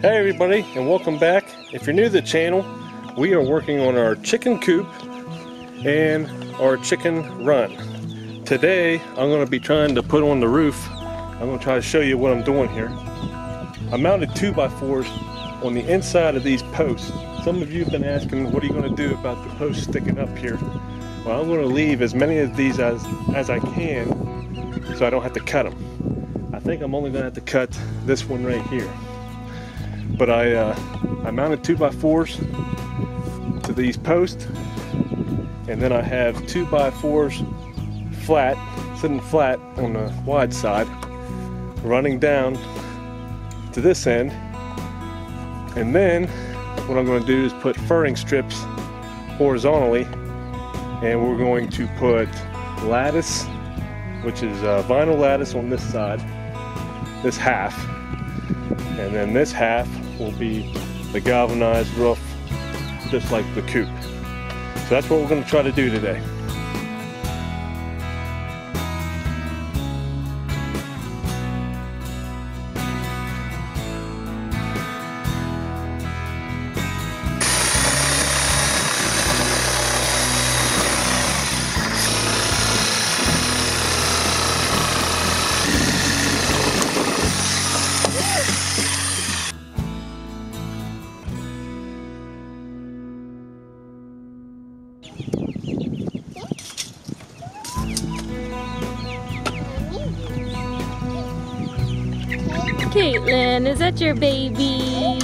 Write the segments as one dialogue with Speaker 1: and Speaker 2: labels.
Speaker 1: Hey everybody, and welcome back. If you're new to the channel, we are working on our chicken coop and our chicken run. Today I'm going to be trying to put on the roof. I'm going to try to show you what I'm doing here. I mounted 2x4s on the inside of these posts. Some of you have been asking, what are you going to do about the posts sticking up here? Well, I'm going to leave as many of these as I can so I don't have to cut them. I think I'm only going to have to cut this one right here. But I mounted 2x4s to these posts, and then I have 2x4s flat, sitting flat on the wide side, running down to this end. And then what I'm going to do is put furring strips horizontally, and we're going to put lattice, which is vinyl lattice on this side, this half, and then this half will be the galvanized roof, just like the coop. So that's what we're going to try to do today.
Speaker 2: Caitlin, is that your baby?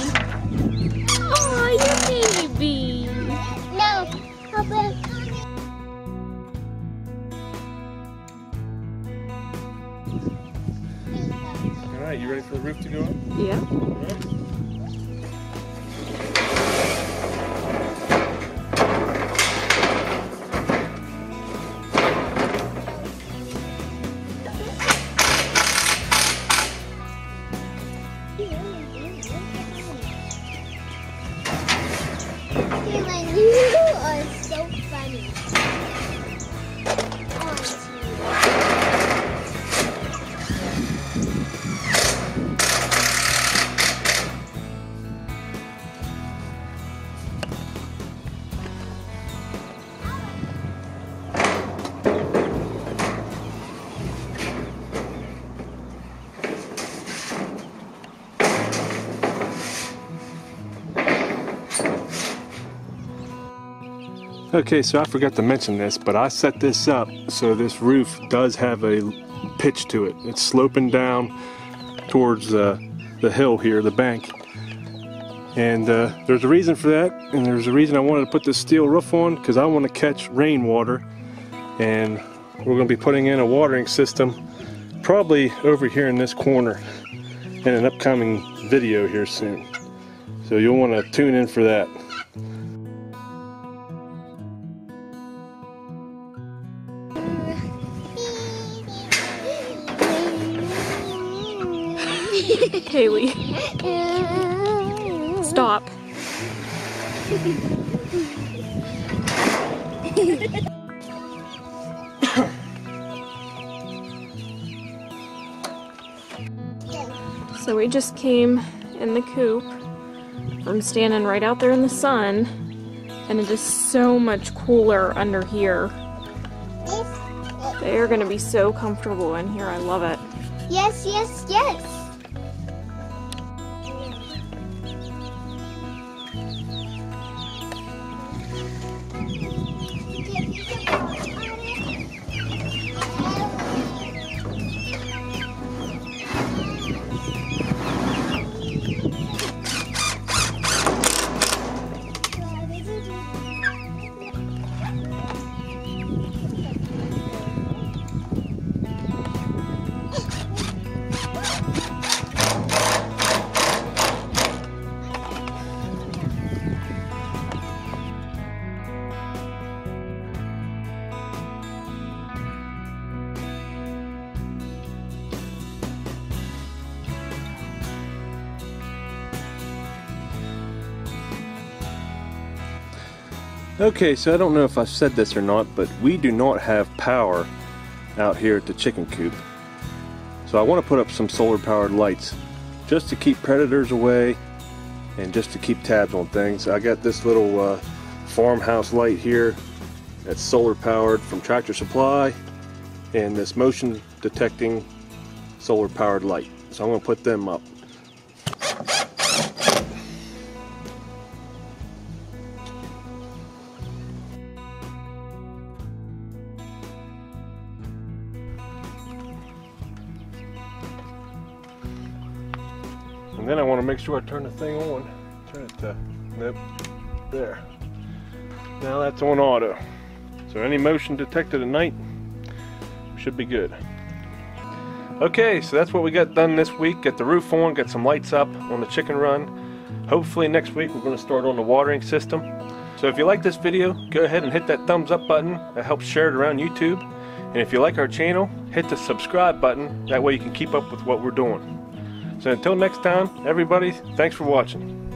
Speaker 2: Oh, your baby.
Speaker 3: No, Papa.
Speaker 1: Alright, you ready for the roof to go up?
Speaker 2: Yeah.
Speaker 3: You are so funny.
Speaker 1: Okay, so I forgot to mention this, but I set this up so this roof does have a pitch to it. It's sloping down towards the hill here, the bank. And there's a reason for that, and there's a reason I wanted to put this steel roof on, because I want to catch rainwater. And we're going to be putting in a watering system probably over here in this corner in an upcoming video here soon. So you'll want to tune in for that.
Speaker 2: Kaylee, stop. So we just came in the coop from standing right out there in the sun, and it is so much cooler under here. They are going to be so comfortable in here. I love it.
Speaker 3: Yes, yes, yes.
Speaker 1: Okay, so I don't know if I've said this or not, but we do not have power out here at the chicken coop. So I want to put up some solar powered lights just to keep predators away and just to keep tabs on things. I got this little farmhouse light here that's solar powered from Tractor Supply, and this motion detecting solar powered light. So I'm going to put them up. And then I want to make sure I turn the thing on. Turn it to, nope, there. Now that's on auto. So any motion detected at night should be good. Okay, so that's what we got done this week. Get the roof on, get some lights up on the chicken run. Hopefully next week we're going to start on the watering system. So if you like this video, go ahead and hit that thumbs up button. That helps share it around YouTube. And if you like our channel, hit the subscribe button. That way you can keep up with what we're doing. So until next time, everybody, thanks for watching.